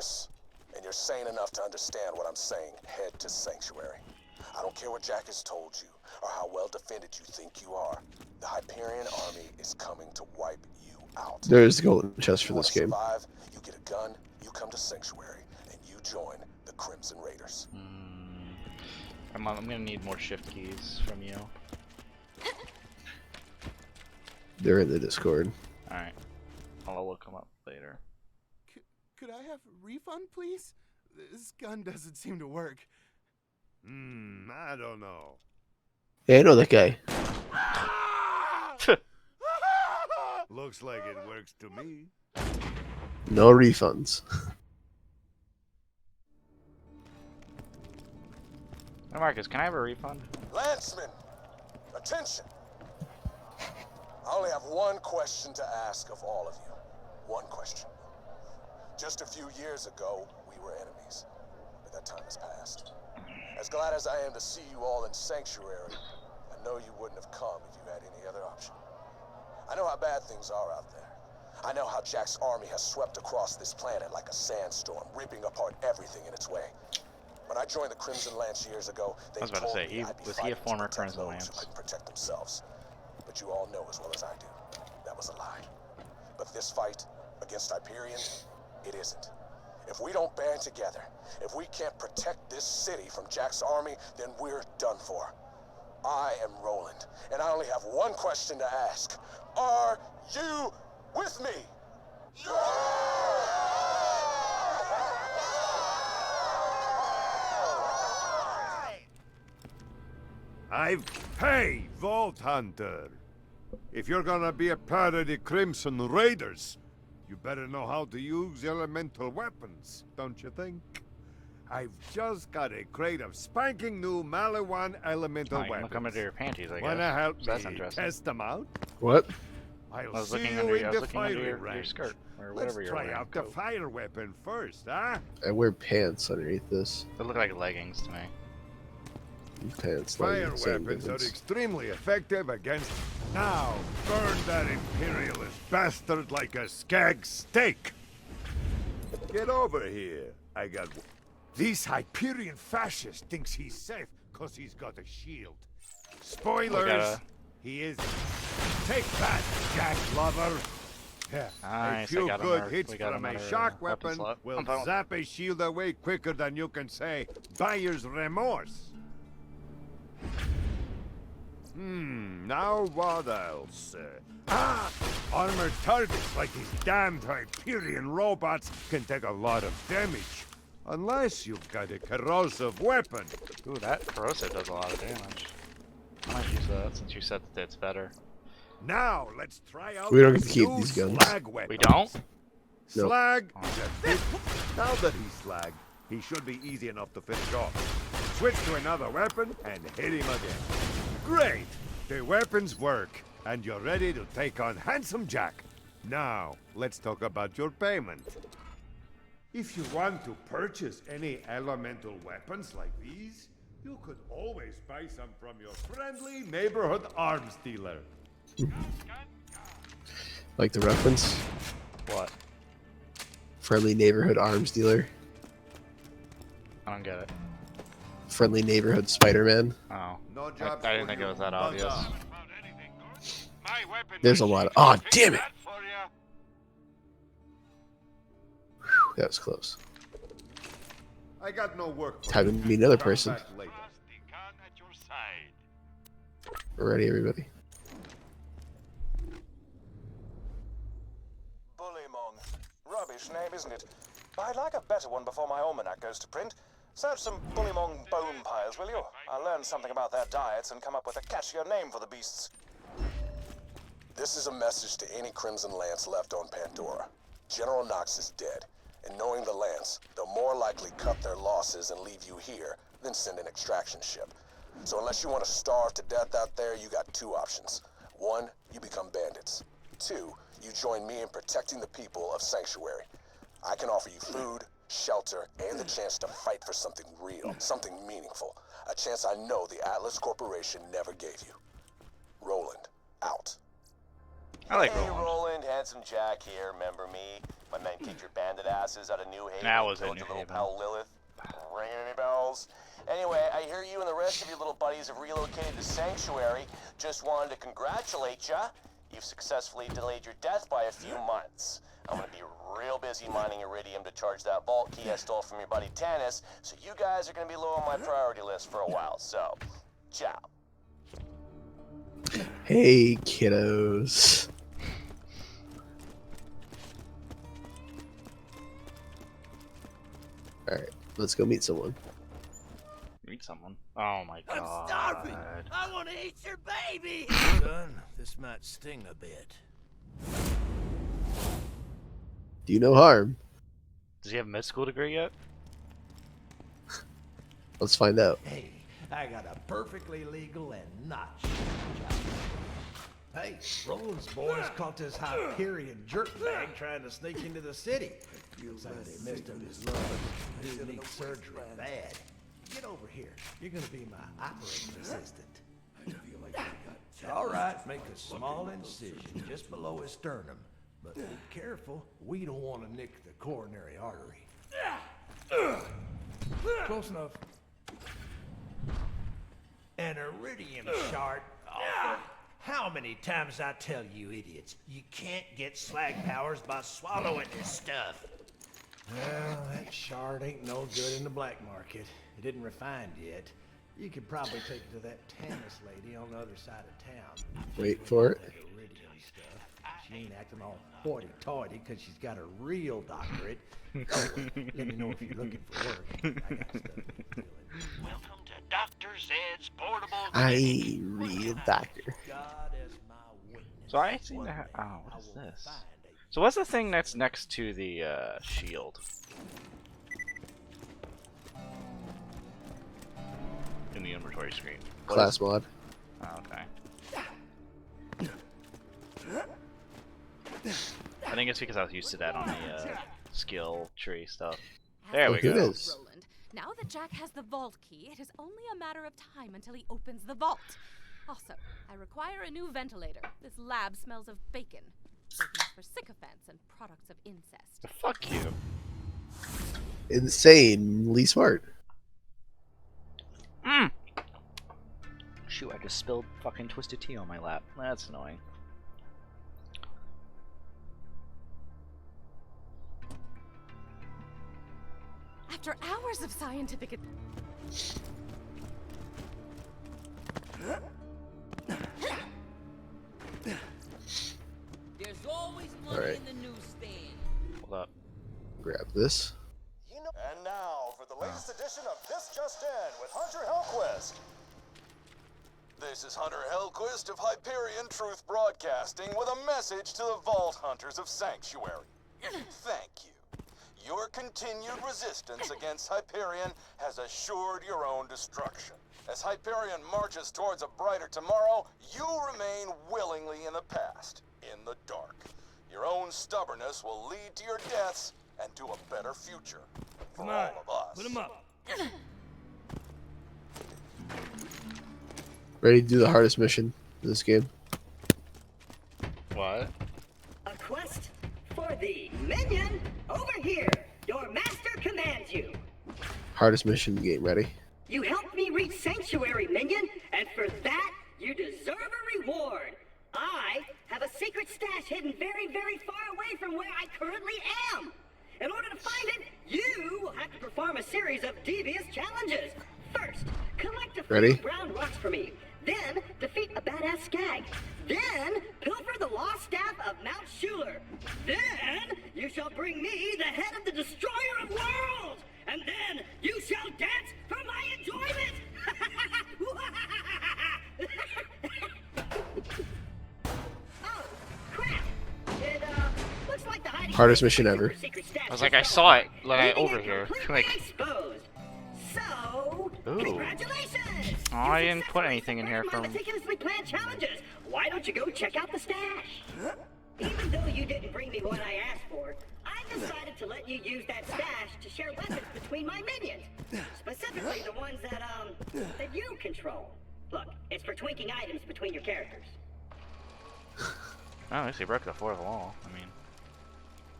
this, and you're sane enough to understand what I'm saying, head to Sanctuary. I don't care what Jack has told you, or how well defended you think you are. The Hyperion army is coming to wipe you out. There's the golden chest for You this game. survive, you get a gun, you come to Sanctuary, and you join the Crimson Raiders. I'm gonna need more shift keys from you. They're in the Discord. Alright. I'll look them up later. Could I have a refund, please? This gun doesn't seem to work. I don't know. Yeah, I know that guy. Looks like it works to me. No refunds. Hey Marcus, can I have a refund? Lancemen, attention! I only have one question to ask of all of you. One question. Just a few years ago, we were enemies, but that time has passed. As glad as I am to see you all in Sanctuary, I know you wouldn't have come if you had any other option. I know how bad things are out there. I know how Jack's army has swept across this planet like a sandstorm, ripping apart everything in its way. When I joined the Crimson Lance years ago, they I was about to told say, me I'd be was he a fighting to former protect Crimson those Lance? who couldn't protect themselves. But you all know as well as I do, that was a lie. But this fight against Hyperion, it isn't. If we don't band together, if we can't protect this city from Jack's army, then we're done for. I am Roland, and I only have one question to ask. Are you with me? Hey, Vault Hunter! If you're gonna be a part of the Crimson Raiders, you better know how to use elemental weapons, don't you think? I've just got a crate of spanking new Malawan elemental Oh, you can weapons. look under your panties, I guess. Wanna help That's me interesting. test them out? What? I'll I was see looking you under, in I was the looking under firing your range. skirt, or Let's whatever you're try wearing. out the fire weapon first, huh? I wear pants underneath this. They look like leggings to me. Pants. Fire leggings, same weapons are difference. extremely effective against... Now, burn that imperialist bastard like a skag steak! Get over here. I got... This Hyperion fascist thinks he's safe because he's got a shield. Spoilers! He is... Take that, Jack Lover! Yeah, Nice, a few I got good another- hits we got from a another shock weapon weapon slot. will I'm fine. zap a shield away quicker than you can say buyer's remorse. Now what else? Armored targets like these damned Hyperion robots can take a lot of damage. Unless you've got a corrosive weapon. Ooh, that corrosive does a lot of damage. I might use that since you said that it's better. Now let's try out We don't this get to keep new these guns. slag weapon. We don't? Nope. Slag. Now that he's slag, he should be easy enough to finish off. Switch to another weapon and hit him again. Great! The weapons work, and you're ready to take on Handsome Jack. Now, let's talk about your payment. If you want to purchase any elemental weapons like these, you could always buy some from your friendly neighborhood arms dealer. Like the reference? What? Friendly neighborhood arms dealer. I don't get it. Friendly neighborhood Spider-Man. Oh. No I jobs didn't for think you, it was that buzz obvious. off. There's a lot of... Oh, damn it! Whew, that was close. I got no work for Time to you. meet another Come person. back later. We're ready, everybody. Bullymong. Rubbish name, isn't it? I'd like a better one before my almanac goes to print. Search some Bullymong bone piles, will you? I'll learn something about their diets and come up with a catchier name for the beasts. This is a message to any Crimson Lance left on Pandora. General Knox is dead, and knowing the Lance, they'll more likely cut their losses and leave you here than send an extraction ship. So unless you want to starve to death out there, you got two options. One, you become bandits. Two, you join me in protecting the people of Sanctuary. I can offer you food, shelter, and the chance to fight for something real, something meaningful. A chance I know the Atlas Corporation never gave you. Roland, out. I like Hey, Roland. Roland, Handsome Jack here, remember me? My men kicked your bandit asses out of New Haven. That was killed in your New little Haven. pal Lilith. Ringing any bells? Anyway, I hear you and the rest of your little buddies have relocated to Sanctuary. Just wanted to congratulate ya. You've successfully delayed your death by a few months. I'm gonna be real busy mining iridium to charge that vault key I stole from your buddy Tannis, so you guys are gonna be low on my priority list for a while, so, ciao. Hey, kiddos. Alright, let's go meet someone. Meet someone. Oh my god. I'm starving. I want to eat your baby. Son, this might sting a bit. Do you know harm? Does he have a med school degree yet? Let's find out. Hey, I got a perfectly legal and not shady job. Hey, Roland's boys caught this Hyperion jerkbag trying to sneak into the city. Looks like they messed up his lungs. He needs surgery bad. Get over here. You're gonna be my operating assistant. All right, make a small incision just below his sternum. But be careful, we don't want to nick the coronary artery. Close enough. An iridium shard. Oh, how many times I tell you idiots, you can't get slag powers by swallowing this stuff. Well, that shard ain't no good in the black market. It isn't refined yet. You could probably take it to that Tannis lady on the other side of town. Wait for it. That iridium stuff. She ain't acting all hoity-toity because she's got a real doctorate. Oh, let me know if you're looking for work. I got stuff to do. Welcome to Dr. Zed's portable. I read doctor. God as my witness. So I seem to have. Oh, what is this? So what's the thing that's next to the shield? In the inventory screen. What Class is- mod. Oh, okay. I think it's because I was used to that on the skill tree stuff. There we Look who go. it is. Roland, now that Jack has the vault key, it is only a matter of time until he opens the vault. Also, I require a new ventilator. This lab smells of bacon. Bacon for sycophants and products of incest. Fuck you. Insanely smart. Mm. Shoot, I just spilled fucking twisted tea on my lap. That's annoying. After hours of scientific... There's always money Alright. in the newsstand. Hold up. Grab this. And now for the latest edition of This Just In with Hunter Hellquist. This is Hunter Hellquist of Hyperion Truth Broadcasting with a message to the Vault Hunters of Sanctuary. Thank you. Your continued resistance against Hyperion has assured your own destruction. As Hyperion marches towards a brighter tomorrow, you remain willingly in the past, in the dark. Your own stubbornness will lead to your deaths and to a better future for all of us. Put him up. Ready to do the hardest mission in this game? What? A quest for the minion over here. Your master commands you. Hardest mission in the game. Ready? You helped me reach Sanctuary, minion, and for that, you deserve a reward. I have a secret stash hidden very, very far away from where I currently am. In order to find it, you will have to perform a series of devious challenges. First, collect a Ready? few brown rocks for me. Then, defeat a badass skag. Then, pilfer the lost staff of Mount Schuler. Then, you shall bring me the head of the destroyer of worlds. And then, you shall dance for my enjoyment. Oh, crap. It, looks like the hiding Hardest place mission of ever. your secret stash I was has like, I fallen, saw it, like, leaving over it here. completely Like, exposed. So, Ooh. congratulations! Oh, You I didn't put successfully anything in here completed my from- meticulously planned challenges. Why don't you go check out the stash? Even though you didn't bring me what I asked for, I decided to let you use that stash to share weapons between my minions. Specifically the ones that you control. Look, it's for tweaking items between your characters. Oh, at least he broke the fourth wall. I mean,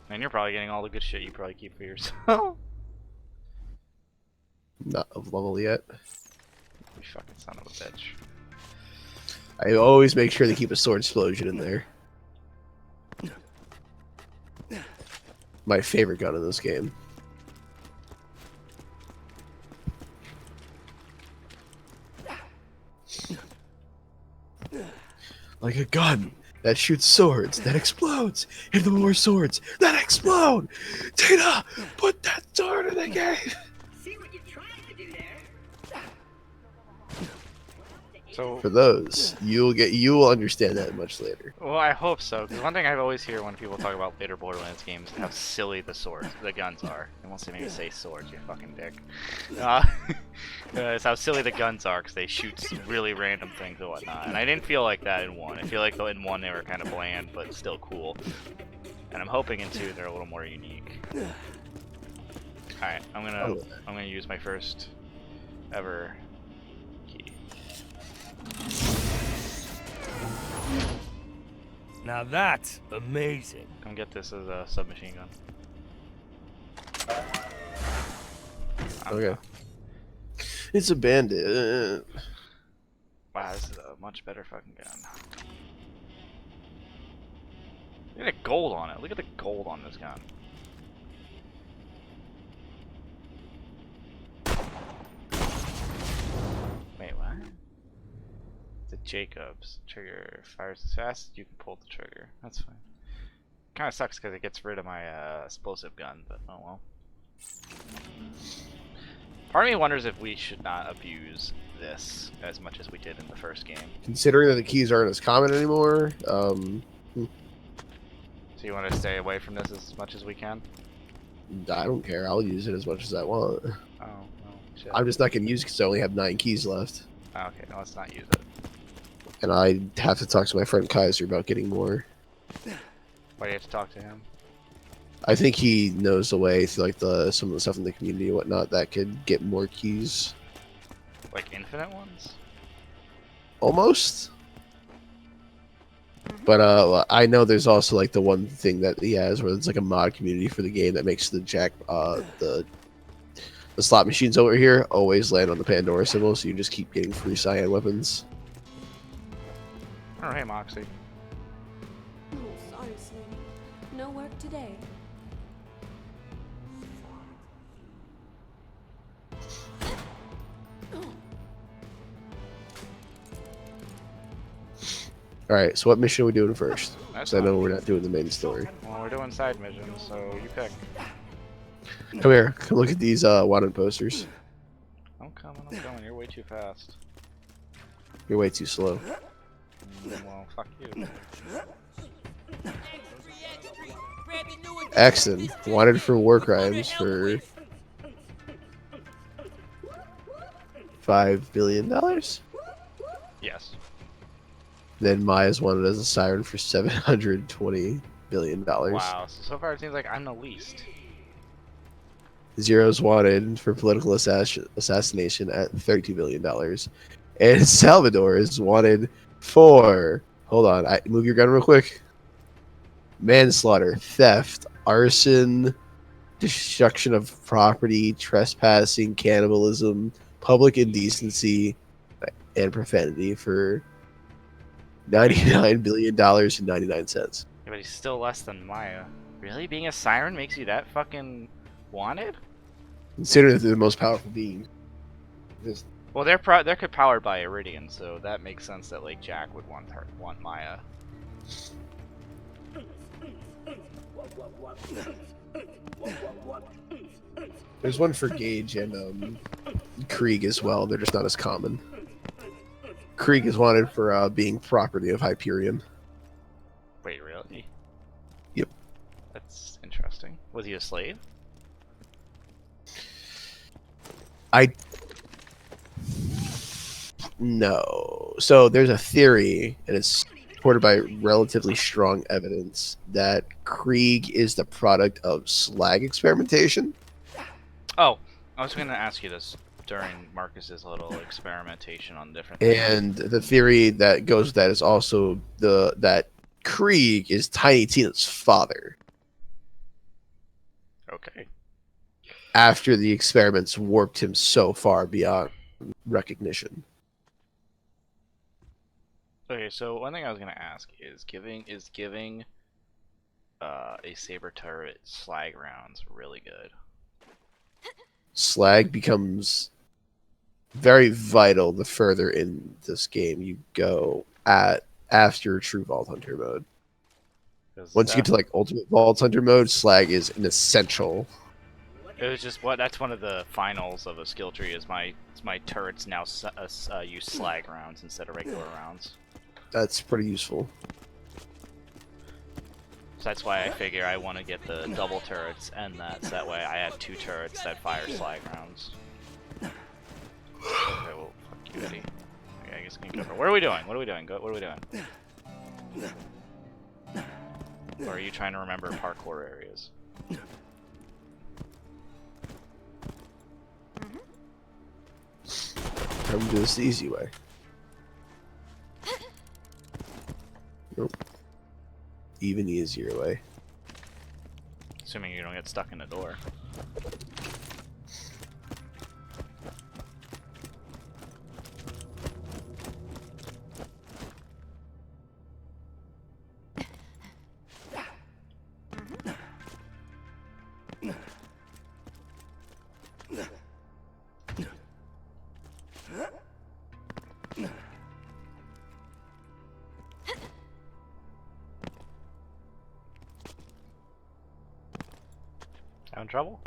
And you're probably getting all the good shit you probably keep for yourself. Not of level yet. You fucking son of a bitch. I always make sure to keep a sword explosion in there. My favorite gun in this game. Like a gun that shoots swords, that explodes into more swords that explode. Tina, put that sword in the game. See what you tried to do there? So, For those, you will understand that much later. well, I hope so. Because one thing I always hear when people talk about later Borderlands games is how silly the guns are. And once they maybe say swords, you fucking dick. It's how silly the guns are because they shoot some really random things and whatnot. And I didn't feel like that in 1. I feel like in 1 they were kind of bland, but still cool. And I'm hoping in 2 they're a little more unique. Alright, I'm gonna use my first ever key. Now that's amazing. Come get this as a submachine gun. Okay. It's a bandit. Wow, this is a much better fucking gun. Look at the gold on it. Look at the gold on this gun. Wait, what? The Jacobs. Trigger fires as fast as you can pull the trigger. That's fine. Kinda sucks because it gets rid of my explosive gun, but oh well. Part of me wonders if we should not abuse this as much as we did in the first game. Considering that the keys aren't as common anymore, So you want to stay away from this as much as we can? I don't care. I'll use it as much as I want. Oh, well, shit. I'm just not going to use it because I only have 9 keys left. Oh, okay, no, let's not use it. And I have to talk to my friend Kaiser about getting more. Why do you have to talk to him? I think he knows the way through like some of the stuff in the community and whatnot that could get more keys. Like infinite ones? Almost. But I know there's also like the one thing that he has where it's like a mod community for the game that makes the the slot machines over here always land on the Pandora symbol, so you just keep getting free cyan weapons. Oh, hey, Moxie. Oh, sorry, sweetie. No work today. Alright, so what mission are we doing first? That's Because I know fine. we're not doing the main story. Well, we're doing side missions, so you pick. Come here. Come look at these wanted posters. I'm coming. You're way too fast. You're way too slow. Well, fuck you. Axton, wanted for war crimes for $5 billion. Yes. Then Maya's wanted as a siren for $720 billion. Wow, so far it seems like I'm the least. Zero's wanted for political assassination at $32 billion. And Salvador is wanted for... Hold on, move your gun real quick. Manslaughter, theft, arson, destruction of property, trespassing, cannibalism, public indecency, and profanity for $99 billion and 99 cents. Yeah, but he's still less than Maya. Really? Being a siren makes you that fucking wanted? Consider that they're the most powerful being. Just Well, they're powered by Iridian, so that makes sense that like Jack would want Maya. there's one for Gage and Krieg as well. They're just not as common. Krieg is wanted for being property of Hyperion. Wait, really? Yep. That's interesting. Was he a slave? No. So there's a theory, and it's supported by relatively strong evidence, that Krieg is the product of slag experimentation. Oh, I was going to ask you this during Marcus's little experimentation on different things. And the theory that goes with that is also that Krieg is Tiny Tina's father. Okay. After the experiments warped him so far beyond recognition. Okay, so one thing I was gonna ask is giving a saber turret slag rounds really good. Slag becomes very vital the further in this game you go after True Vault Hunter mode. Once you get to like Ultimate Vault Hunter mode, slag is an essential. It was just that's one of the finals of a skill tree is my turrets now use slag rounds instead of regular rounds. That's pretty useful. So that's why I figure I want to get the double turrets and so that way I have 2 turrets that fire slag rounds. Okay, well, fuck you, Eddie. Okay, I guess I can cover. What are we doing? What are we doing? What are we doing? Or are you trying to remember parkour areas? Come do this the easy way. Nope. Even easier way. Assuming you don't get stuck in a door. Having trouble?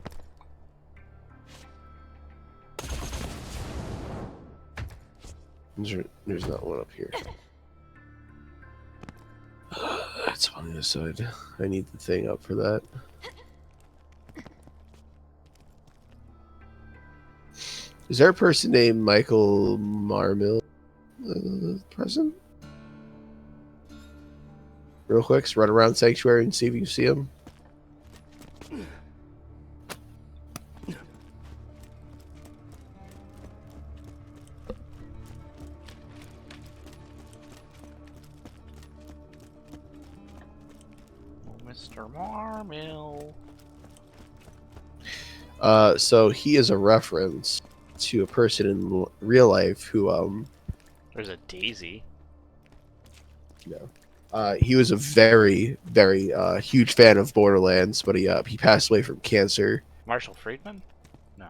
There's not one up here. It's on the other side. I need the thing up for that. Is there a person named Michael Marmill present? Real quick, just run around Sanctuary and see if you see him. Mr. Marmill. So he is a reference to a person in real life who There's a Daisy. No. He was a very, very huge fan of Borderlands, but he passed away from cancer. Marshall Friedman? No.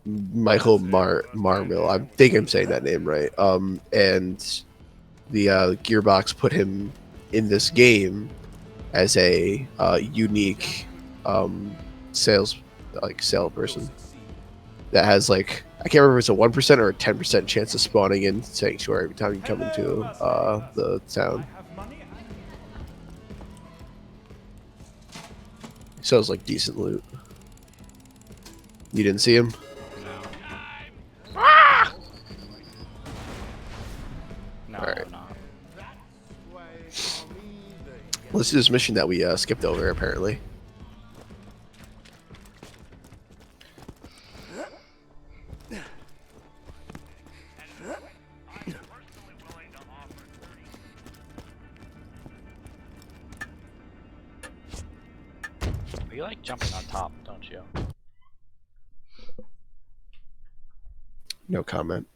Michael Marmill. I think I'm saying that name right. And the Gearbox put him in this game as a unique salesperson that has like I can't remember if it's a 1% or a 10% chance of spawning in Sanctuary every time you come into the town. Sells like decent loot. You didn't see him? No. Ah! No, Alright. not. Let's do this mission that we skipped over apparently. You like jumping on top, don't you? No comment.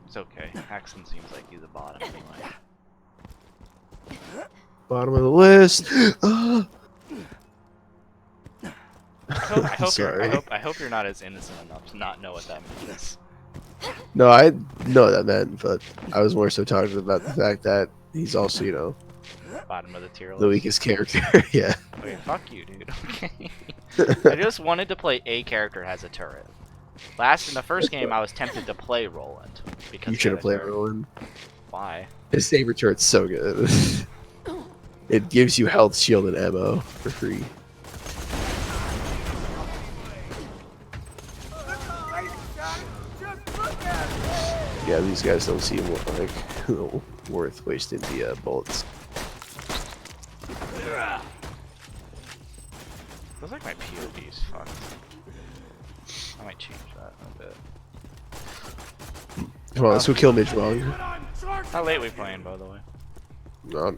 It's okay. Haxon seems like he's a bottom anyway. Bottom of the list. I hope you're not as innocent enough to not know what that means. No, I know what that meant, but I was more so talking about the fact that he's also, you know, Bottom of the tier list. the weakest character. Yeah. Okay, fuck you, dude. Okay. I just wanted to play a character that has a turret. In the first game, I was tempted to play Roland because You should have played Roland. Why? His saber turret's so good. It gives you health, shield, and ammo for free. Yeah, these guys don't seem like worth wasting the bullets. Feels like my POV is fucked. I might change that a bit. Come on, let's go kill Midgewong. How late we playing, by the way? No.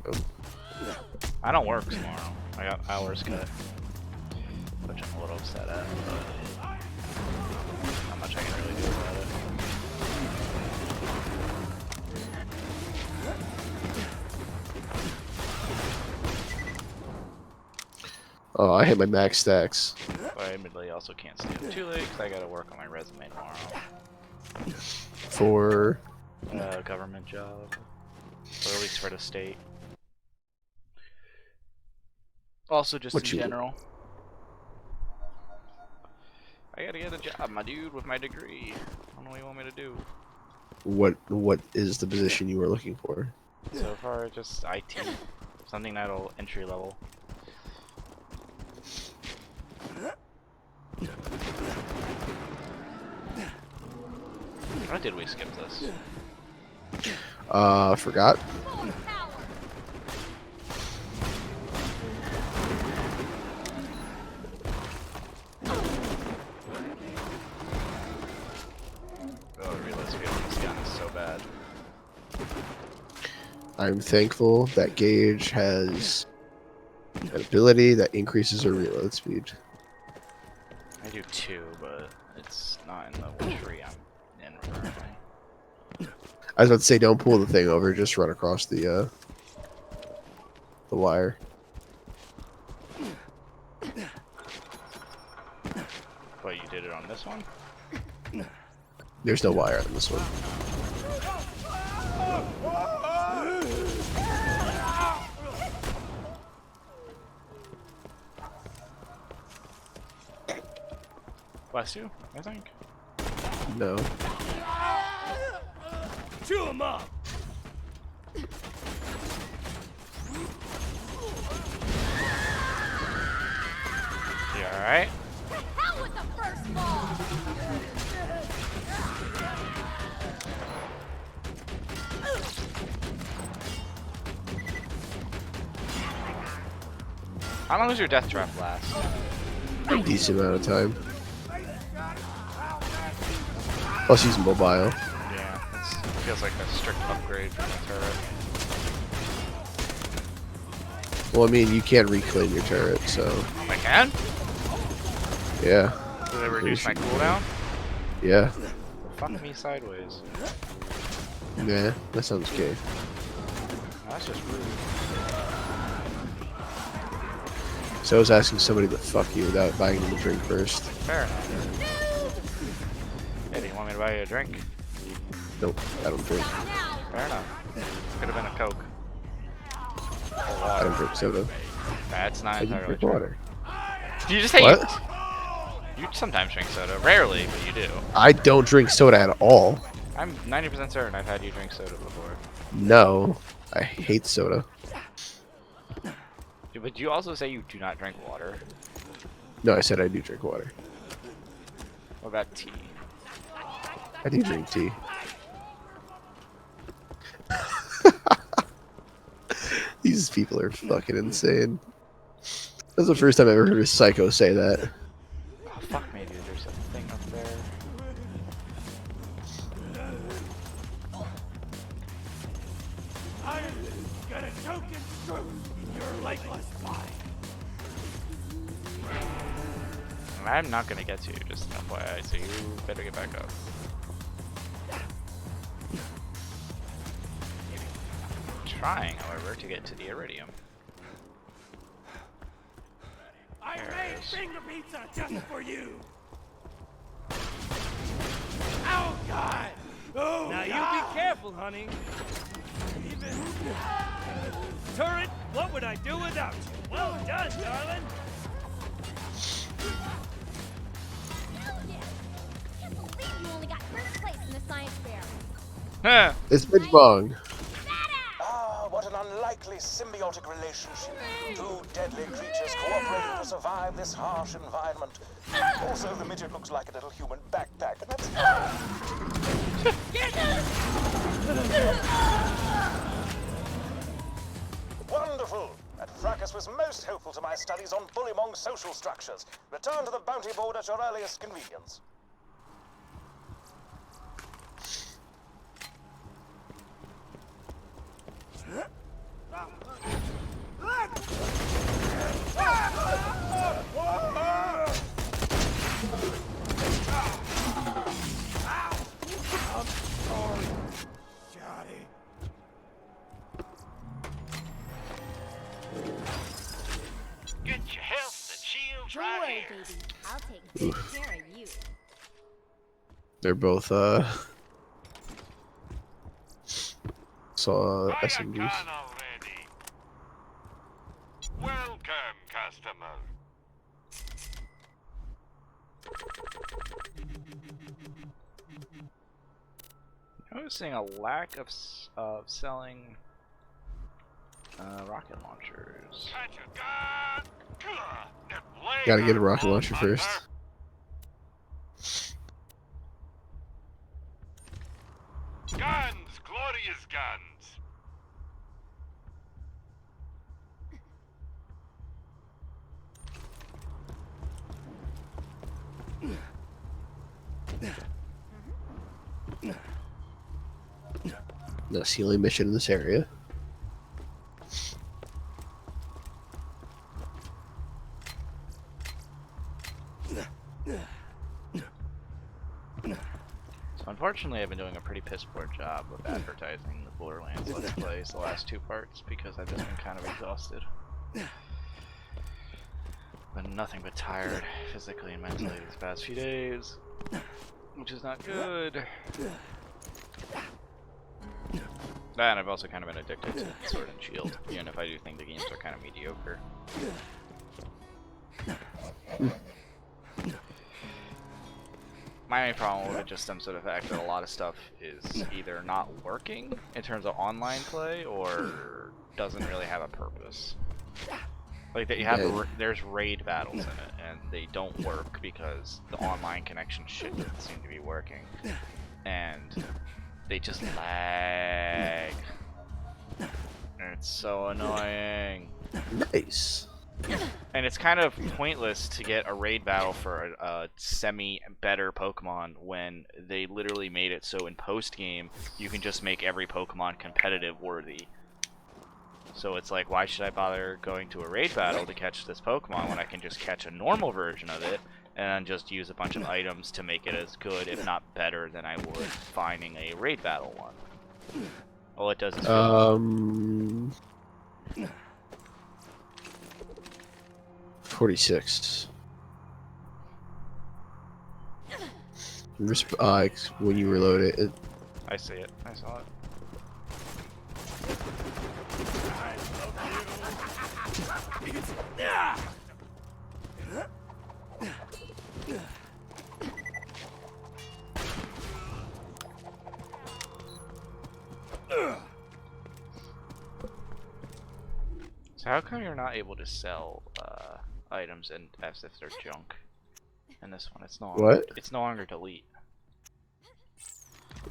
I don't work tomorrow. I got hours cut, which I'm a little upset at, but not much I can really do about it. Oh, I hit my max stacks. But I admittedly also can't stay up too late because I gotta work on my resume tomorrow. For Government job, or at least for the state. Also, just in general. I gotta get a job, my dude, with my degree. I don't know what you want me to do. What is the position you were looking for? So far, just IT. Something that'll entry level. Why did we skip this? Forgot. Oh, realize we have this gun is so bad. I'm thankful that Gage has an ability that increases her reload speed. I do too, but it's not in the tree I'm in currently. I was about to say, don't pull the thing over, just run across the wire. But you did it on this one? There's no wire on this one. Bless you, I think. No. Chew him up! You alright? Hell with the first ball! How long does your death trap last? A decent amount of time. Plus he's mobile. Yeah, it feels like a strict upgrade from the turret. Well, I mean, you can't reclaim your turret, so... I can? Yeah. Do they reduce my cooldown? Yeah. Fuck me sideways. Nah, that sounds gay. That's just rude. So I was asking somebody to fuck you without buying them a drink first. Fair enough. Hey, do you want me to buy you a drink? Nope, I don't drink. Fair enough. Could have been a Coke. I don't drink soda. That's not I entirely drink true. water. Did you just say What? you sometimes drink soda? Rarely, but you do. I don't drink soda at all. I'm 90% certain I've had you drink soda before. No, I hate soda. But you also say you do not drink water. No, I said I do drink water. What about tea? I do drink tea. These people are fucking insane. That's the first time I ever heard a psycho say that. Oh, fuck me, dude. There's a thing up there. I'm gonna choke and stroke your lifeless body. I'm not gonna get to you, just FYI, so you better get back up. Trying, however, to get to the iridium. I made finger pizza just for you. Oh God! Oh now God. You be careful, honey. Even turret, what would I do without you? Well done, darling. Hell yeah! I can't believe you only got first place in the science fair. Huh. It's Midgewong. Ah, what an unlikely symbiotic relationship. Two deadly creatures cooperating to survive this harsh environment. Also, the midget looks like a little human backpack, and that's... Wonderful! That fracas was most helpful to my studies on bullymong social structures. Return to the bounty board at your earliest convenience. Don't worry, baby. I'll take good care of you. They're both SMGs. Welcome, customer. Noticing a lack of selling rocket launchers. Gotta get a rocket launcher first. Guns, glorious guns. That's the only mission in this area. So unfortunately, I've been doing a pretty piss poor job of advertising the Borderlands Let's Plays the last 2 parts because I've just been kind of exhausted. Been nothing but tired, physically and mentally, these past few days, which is not good. And I've also kind of been addicted to Sword and Shield, even if I do think the games are kind of mediocre. My main problem with it just stems to the fact that a lot of stuff is either not working in terms of online play or doesn't really have a purpose. Like that you have there's raid battles in it and they don't work because the online connection shit doesn't seem to be working. And they just lag. And it's so annoying. Nice. And it's kind of pointless to get a raid battle for a semi-better Pokemon when they literally made it so in post-game you can just make every Pokemon competitive worthy. So it's like, why should I bother going to a raid battle to catch this Pokemon when I can just catch a normal version of it and just use a bunch of items to make it as good, if not better, than I would finding a raid battle one. All it does is 46. When you reload it. I see it. I saw it. So how come you're not able to sell items and as if they're junk? In this one, it's no longer, What? It's no longer delete.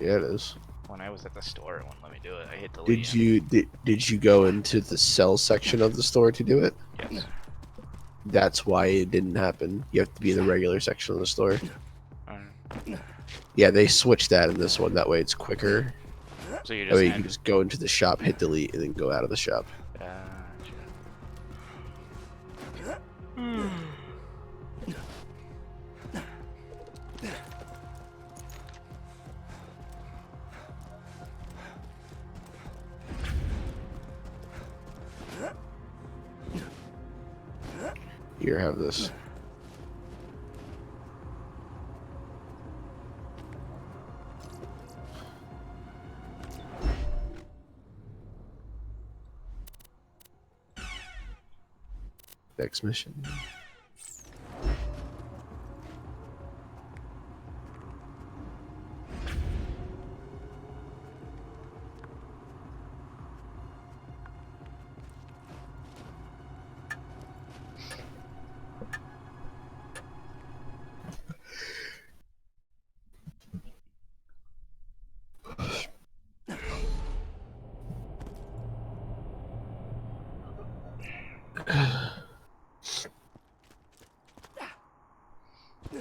Yeah, it is. When I was at the store, it wouldn't let me do it. I hit delete. Did you go into the sell section of the store to do it? Yes. That's why it didn't happen. You have to be in the regular section of the store. Yeah, they switched that in this one. That way it's quicker. So you that way you can just go into the shop, hit delete, and then go out of the shop. Here, have this. Next mission.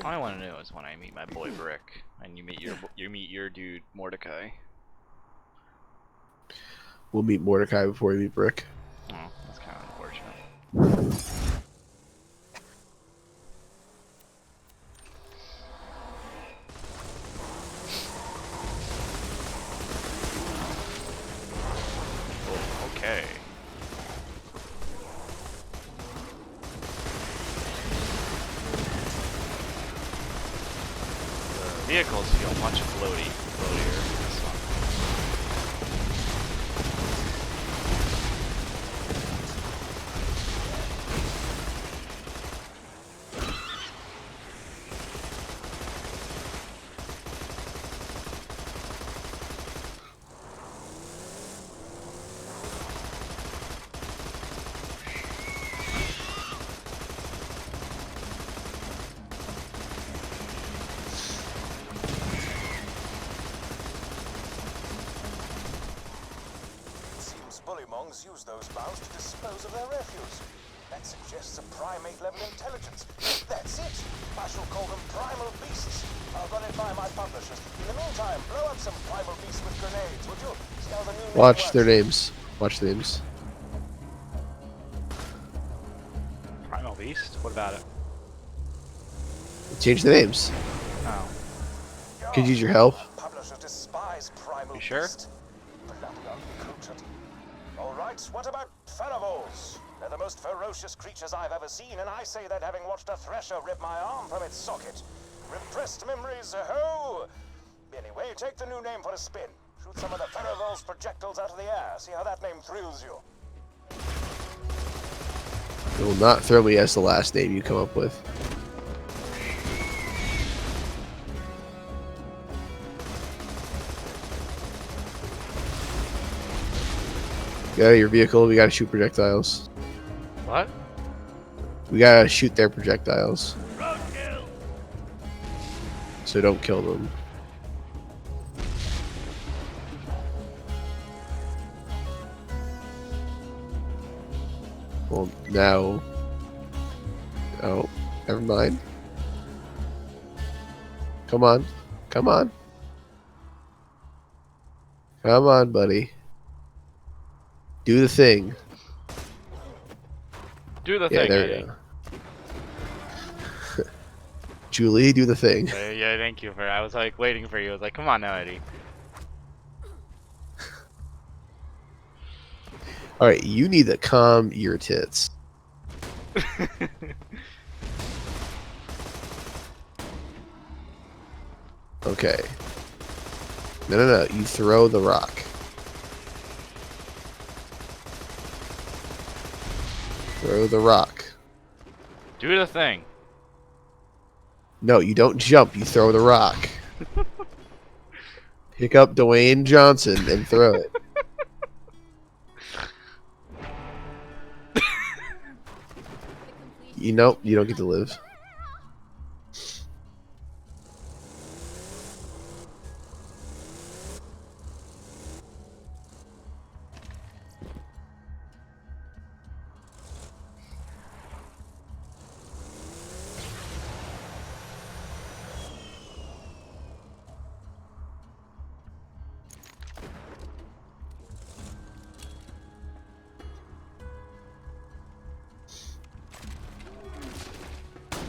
All I want to know is when I meet my boy Brick and you meet your dude Mordecai. We'll meet Mordecai before we meet Brick. Oh, that's kind of unfortunate. Oh, okay. vehicles feel much floatier. This one. Bullymongs use those bows to dispose of their refuse. That suggests a primate level intelligence. That's it. I shall call them primal beasts. I'll run it by my publishers. In the meantime, blow up some primal beasts with grenades, would you? See how the new name Watch their works. names. Watch the names. Primal Beast? What about it? Change the names. Oh. Could use your help. Publishers despise primal You sure? beast. Bloody uncultured. All right, what about feromoles? They're the most ferocious creatures I've ever seen, and I say that having watched a thresher rip my arm from its socket. Repressed memories, ho! Anyway, take the new name for a spin. Shoot some of the feromoles projectiles out of the air. See how that name thrills you. It will not throw me as the last name you come up with. Get out of your vehicle. We gotta shoot projectiles. What? We gotta shoot their projectiles. Roadkill. So don't kill them. Well, now... Oh, never mind. Come on. Come on. Come on, buddy. Do the thing. Do the Yeah, thing, there Eddie. we go. Julie, do the thing. Yeah, thank you for. I was like waiting for you. I was like, come on now, Eddie. Alright, you need to calm your tits. Okay. No. You throw the rock. Throw the rock. Do the thing. No, you don't jump. You throw the rock. Pick up Dwayne Johnson and throw it. You know, you don't get to live.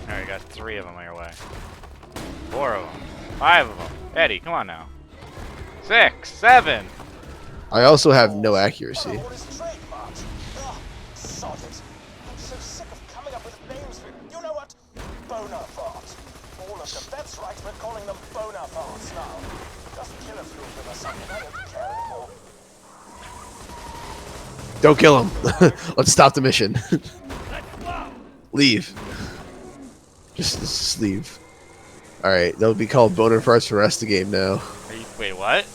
Alright, got 3 of them on your way. 4 of them. 5 of them. Eddie, come on now. 6, 7. I also have no accuracy. What is trademark? Ugh, sod it. I'm so sick of coming up with names for you know what? Bonerfart. All of them. That's right, we're calling them Bonerfarts now. Just kill a few of them or something. I don't care anymore. Don't kill him. Let's stop the mission. Leave. Just leave. Alright, they'll be called Bonerfarts for the rest of the game now. Wait, what?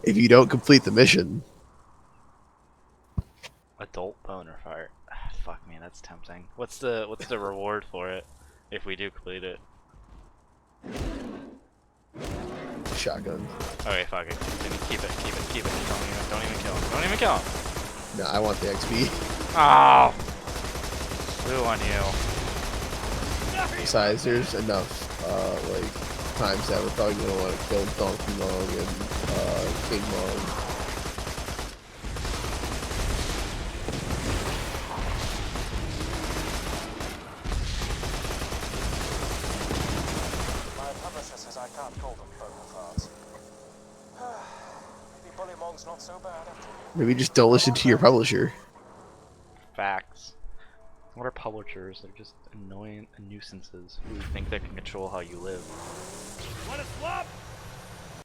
If you don't complete the mission. Adult Bonerfart. Ah, fuck me, that's tempting. What's the reward for it if we do complete it? Shotgun. Okay, fuck it. Keep it. Don't even kill him. Don't even kill him. No, I want the XP. Oh! Who on you? Besides, there's enough, like, times that we're probably gonna want to kill Donkey Long and, King Long. My publisher says I can't call them Bonerfarts. Maybe Bullymong's not so bad after all. Maybe just don't listen to your publisher. Facts. What are publishers? They're just annoying nuisances who think they can control how you live. Wanna swap?